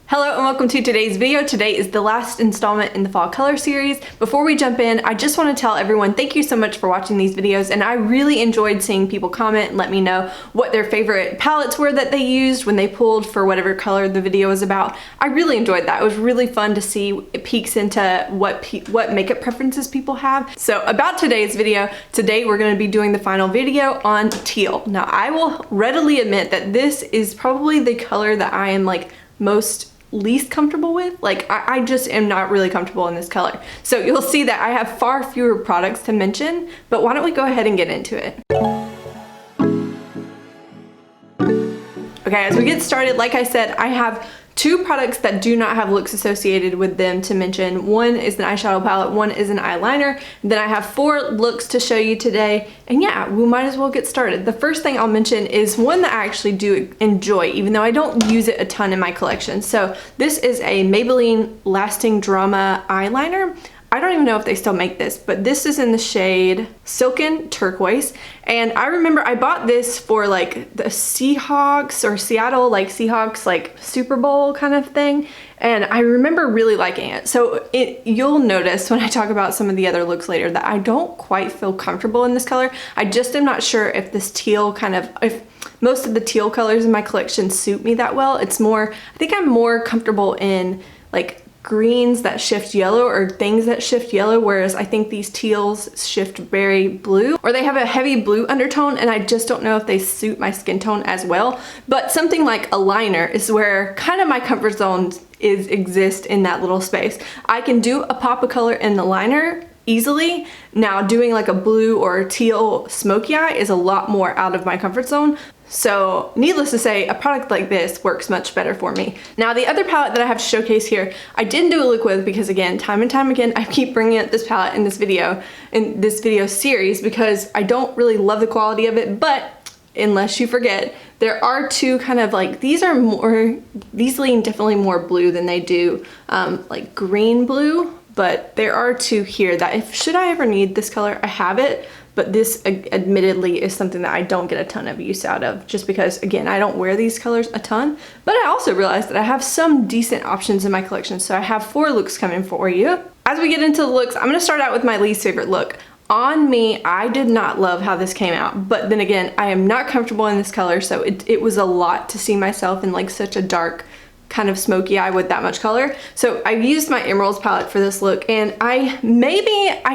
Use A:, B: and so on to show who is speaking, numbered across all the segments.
A: Hello and welcome to today's video. Today is the last installment in the fall color series. Before we jump in, I just want to tell everyone thank you so much for watching these videos, and I really enjoyed seeing people comment and let me know what their favorite palettes were that they used when they pulled for whatever color the video was about. I really enjoyed that. It was really fun to see peeks into what makeup preferences people have. So about today's video, today we're going to be doing the final video on teal. Now I will readily admit that this is probably the color that I am least comfortable with. I just am not really comfortable in this color. So you'll see that I have far fewer products to mention, but why don't we go ahead and get into it. Okay, as we get started, like I said, I have two products that do not have looks associated with them to mention. One is an eyeshadow palette, one is an eyeliner. Then I have 4 looks to show you today. And yeah, we might as well get started. The first thing I'll mention is one that I actually do enjoy, even though I don't use it a ton in my collection. So this is a Maybelline Lasting Drama eyeliner. I don't even know if they still make this, but this is in the shade Silken Turquoise. And I remember I bought this for like the Seahawks or Seattle, like Seahawks, like Super Bowl kind of thing. And I remember really liking it. So you'll notice when I talk about some of the other looks later that I don't quite feel comfortable in this color. I just am not sure if this teal if most of the teal colors in my collection suit me that well. It's more, I think I'm more comfortable in like greens that shift yellow or things that shift yellow, whereas I think these teals shift very blue, or they have a heavy blue undertone, and I just don't know if they suit my skin tone as well. But something like a liner is where kind of my comfort zone exist in that little space. I can do a pop of color in the liner easily. Now doing like a blue or teal smoky eye is a lot more out of my comfort zone. So needless to say, a product like this works much better for me. Now the other palette that I have to showcase here, I didn't do a look with because again, time and time again, I keep bringing up this palette in this video series because I don't really love the quality of it, but unless you forget, there are two kind of like, these lean definitely more blue than they do like green blue, but there are two here that should I ever need this color, I have it. But this admittedly is something that I don't get a ton of use out of just because, again, I don't wear these colors a ton. But I also realized that I have some decent options in my collection. So I have 4 looks coming for you. As we get into the looks, I'm going to start out with my least favorite look. On me, I did not love how this came out. But then again, I am not comfortable in this color. So it was a lot to see myself in like such a dark kind of smoky eye with that much color. So I used my Emeralds palette for this look, and I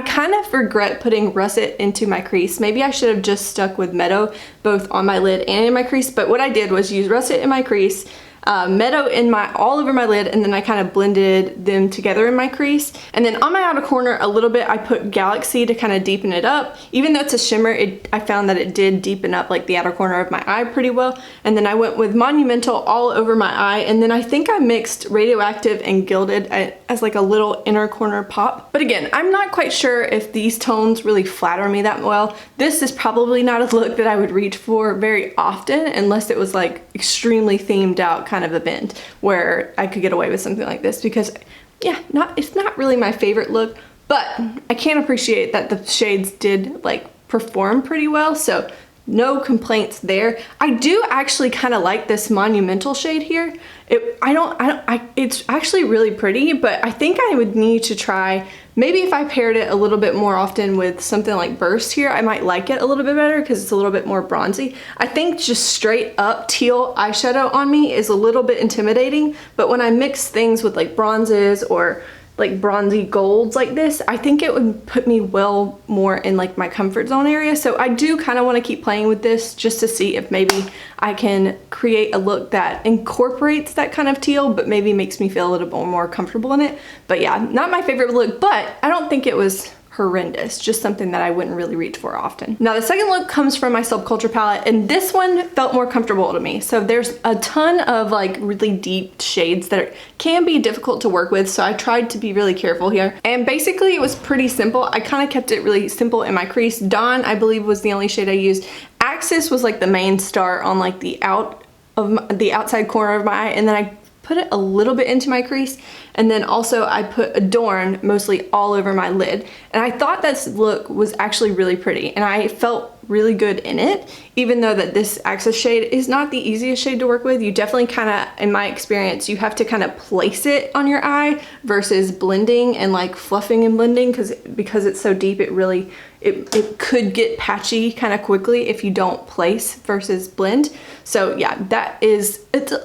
A: kind of regret putting Russet into my crease. Maybe I should have just stuck with Meadow both on my lid and in my crease, but what I did was use Russet in my crease, Meadow in all over my lid, and then I kind of blended them together in my crease. And then on my outer corner a little bit, I put Galaxy to kind of deepen it up. Even though it's a shimmer, I found that it did deepen up like the outer corner of my eye pretty well. And then I went with Monumental all over my eye, and then I think I mixed Radioactive and Gilded as like a little inner corner pop. But again, I'm not quite sure if these tones really flatter me that well. This is probably not a look that I would reach for very often unless it was like extremely themed out kind of event where I could get away with something like this, because yeah, it's not really my favorite look, but I can appreciate that the shades did like perform pretty well, so no complaints there. I do actually kind of like this Monumental shade here. It's actually really pretty, but I think I would need to try, maybe if I paired it a little bit more often with something like Burst here, I might like it a little bit better because it's a little bit more bronzy. I think just straight up teal eyeshadow on me is a little bit intimidating, but when I mix things with like bronzes or like bronzy golds like this, I think it would put me well more in like my comfort zone area. So I do kind of want to keep playing with this just to see if maybe I can create a look that incorporates that kind of teal, but maybe makes me feel a little bit more comfortable in it. But yeah, not my favorite look, but I don't think it was horrendous, just something that I wouldn't really reach for often. Now the second look comes from my Subculture palette, and this one felt more comfortable to me. So there's a ton of like really deep shades that can be difficult to work with, so I tried to be really careful here. And basically it was pretty simple. I kind of kept it really simple in my crease. Dawn, I believe, was the only shade I used. Axis was like the main star on like the outside corner of my eye, and then I put it a little bit into my crease, and then also I put Adorn mostly all over my lid. And I thought this look was actually really pretty, and I felt really good in it, even though that this Access shade is not the easiest shade to work with. You definitely kind of, in my experience, you have to kind of place it on your eye versus blending and like fluffing and blending, because it's so deep, it could get patchy kind of quickly if you don't place versus blend. So yeah, it's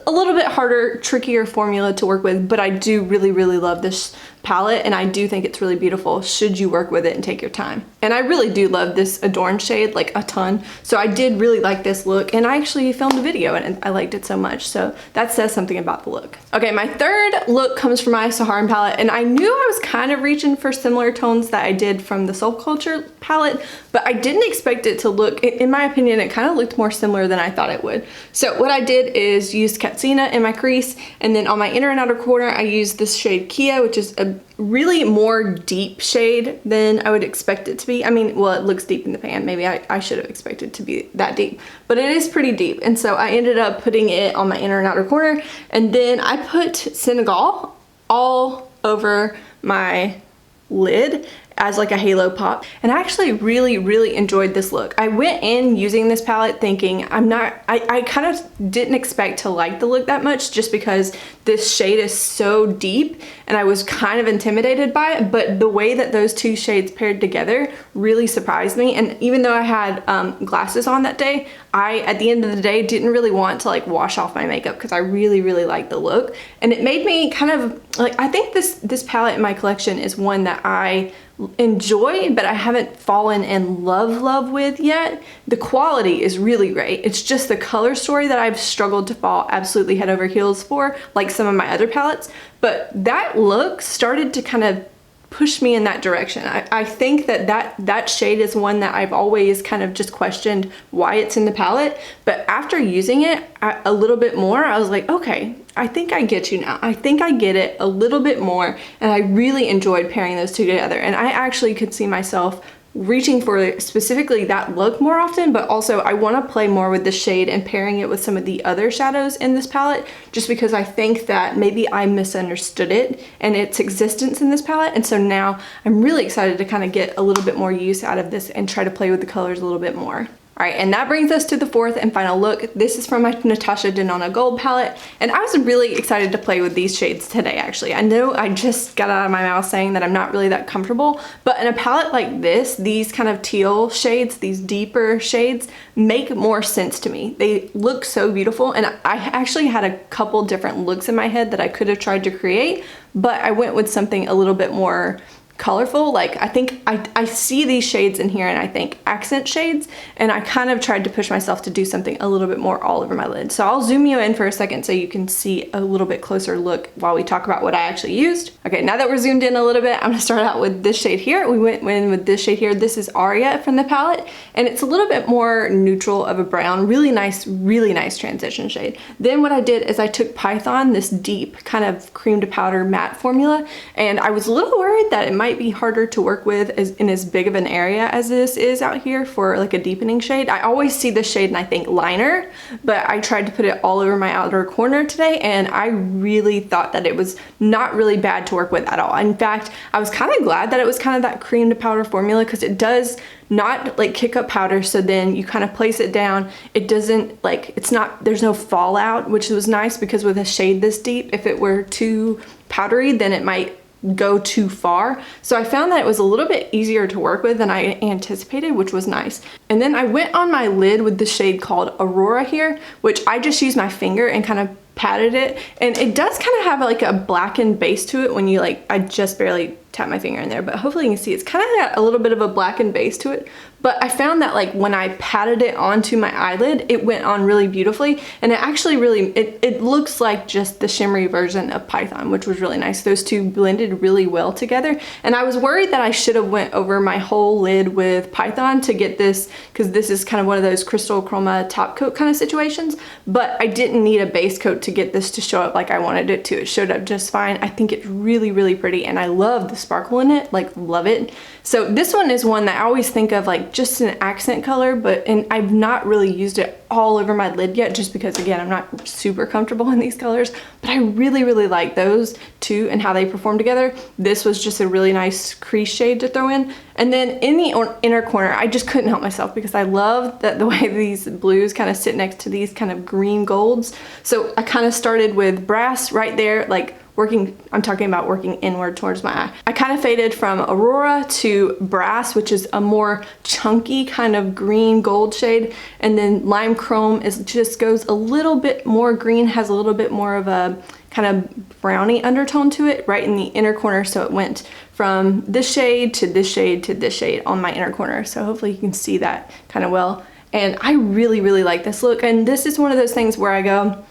A: a little bit harder, trickier formula to work with, but I do really, really love this palette, and I do think it's really beautiful should you work with it and take your time. And I really do love this Adorn shade like a ton, so I did really like this look, and I actually filmed a video and I liked it so much, so that says something about the look. Okay, my third look comes from my Saharan palette, and I knew I was kind of reaching for similar tones that I did from the Soul Culture palette, but I didn't expect it to look, in my opinion, it kind of looked more similar than I thought it would. So what I did is use Katsina in my crease, and then on my inner and outer corner I used this shade Kia, which is a really more deep shade than I would expect it to be. I mean, well, it looks deep in the pan. Maybe I should have expected it to be that deep, but it is pretty deep. And so I ended up putting it on my inner and outer corner, and then I put Senegal all over my lid as like a halo pop, and I actually really, really enjoyed this look. I went in using this palette thinking I kind of didn't expect to like the look that much, just because this shade is so deep and I was kind of intimidated by it, but the way that those two shades paired together really surprised me. And even though I had glasses on that day, I, at the end of the day, didn't really want to like wash off my makeup because I really, really liked the look. And it made me kind of like, I think this palette in my collection is one that I enjoy, but I haven't fallen in love with yet. The quality is really great. It's just the color story that I've struggled to fall absolutely head over heels for, like some of my other palettes. But that look started to kind of push me in that direction. I think that shade is one that I've always kind of just questioned why it's in the palette, but after using it a little bit more, I was like, okay, I think I get you now. I think I get it a little bit more, and I really enjoyed pairing those two together. And I actually could see myself reaching for specifically that look more often, but also I want to play more with the shade and pairing it with some of the other shadows in this palette, just because I think that maybe I misunderstood it and its existence in this palette. And so now I'm really excited to kind of get a little bit more use out of this and try to play with the colors a little bit more. All right, and that brings us to the fourth and final look. This is from my Natasha Denona Gold palette, and I was really excited to play with these shades today, actually. I know I just got out of my mouth saying that I'm not really that comfortable, but in a palette like this, these kind of teal shades, these deeper shades, make more sense to me. They look so beautiful, and I actually had a couple different looks in my head that I could have tried to create, but I went with something a little bit more colorful. Like, I think I see these shades in here and I think accent shades, and I kind of tried to push myself to do something a little bit more all over my lid. So I'll zoom you in for a second so you can see a little bit closer look while we talk about what I actually used. Okay, now that we're zoomed in a little bit, I'm gonna start out with this shade here. We went in with this shade here. This is Aria from the palette, and it's a little bit more neutral of a brown. Really nice transition shade. Then what I did is I took Python, this deep kind of cream to powder matte formula, and I was a little worried that it might be harder to work with in as big of an area as this is out here for like a deepening shade. I always see this shade and I think liner, but I tried to put it all over my outer corner today, and I really thought that it was not really bad to work with at all. In fact, I was kind of glad that it was kind of that cream to powder formula, because it does not like kick up powder, so then you kind of place it down. It doesn't like, there's no fallout, which was nice, because with a shade this deep, if it were too powdery, then it might go too far. So I found that it was a little bit easier to work with than I anticipated, which was nice. And then I went on my lid with the shade called Aurora here, which I just used my finger and kind of patted it, and it does kind of have like a blackened base to it when you like, I just barely tap my finger in there, but hopefully you can see it's kind of got a little bit of a blackened base to it. But I found that like when I patted it onto my eyelid, it went on really beautifully, and it actually really, it looks like just the shimmery version of Python, which was really nice. Those two blended really well together, and I was worried that I should have went over my whole lid with Python to get this, because this is kind of one of those crystal chroma top coat kind of situations, but I didn't need a base coat to get this to show up like I wanted it to. It showed up just fine. I think it's really pretty, and I love the sparkle in it, like love it. So this one is one that I always think of like like just an accent color, and I've not really used it all over my lid yet, just because again, I'm not super comfortable in these colors, but I really, really like those two and how they perform together. This was just a really nice crease shade to throw in. And then in the inner corner, I just couldn't help myself because I love that the way these blues kind of sit next to these kind of green golds. So I kind of started with brass right there, like I'm talking about working inward towards my eye. I kind of faded from Aurora to brass, which is a more chunky kind of green gold shade. And then lime chrome just goes a little bit more green, has a little bit more of a kind of browny undertone to it right in the inner corner. So it went from this shade to this shade to this shade on my inner corner. So hopefully you can see that kind of well. And I really, really like this look. And this is one of those things where I go,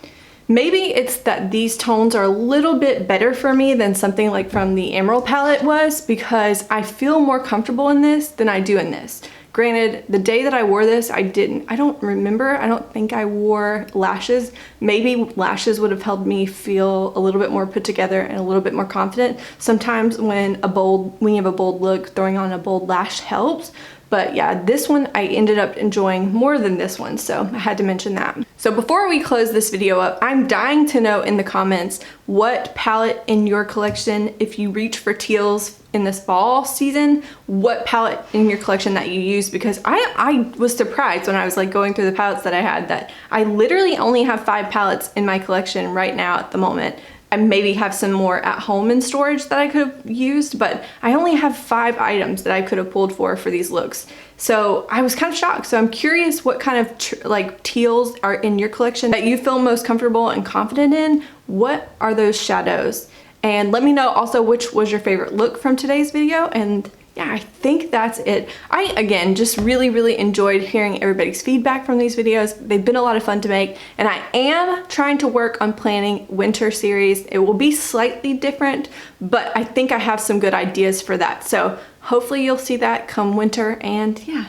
A: maybe it's that these tones are a little bit better for me than something like from the Emerald palette was, because I feel more comfortable in this than I do in this. Granted, the day that I wore this, I don't remember, I don't think I wore lashes. Maybe lashes would have helped me feel a little bit more put together and a little bit more confident. Sometimes when you have a bold look, throwing on a bold lash helps. But yeah, this one I ended up enjoying more than this one, so I had to mention that. So before we close this video up, I'm dying to know in the comments what palette in your collection, if you reach for teals in this fall season, what palette in your collection that you use, because I was surprised when I was like going through the palettes that I had that I literally only have 5 palettes in my collection right now at the moment. I maybe have some more at home in storage that I could have used, but I only have 5 items that I could have pulled for these looks. So I was kind of shocked. So I'm curious what kind of like teals are in your collection that you feel most comfortable and confident in. What are those shadows? And let me know also which was your favorite look from today's video. And yeah, I think that's it. I, again, just really, really enjoyed hearing everybody's feedback from these videos. They've been a lot of fun to make, and I am trying to work on planning winter series. It will be slightly different, but I think I have some good ideas for that. So hopefully you'll see that come winter, and yeah,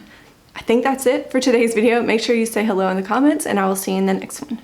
A: I think that's it for today's video. Make sure you say hello in the comments, and I will see you in the next one.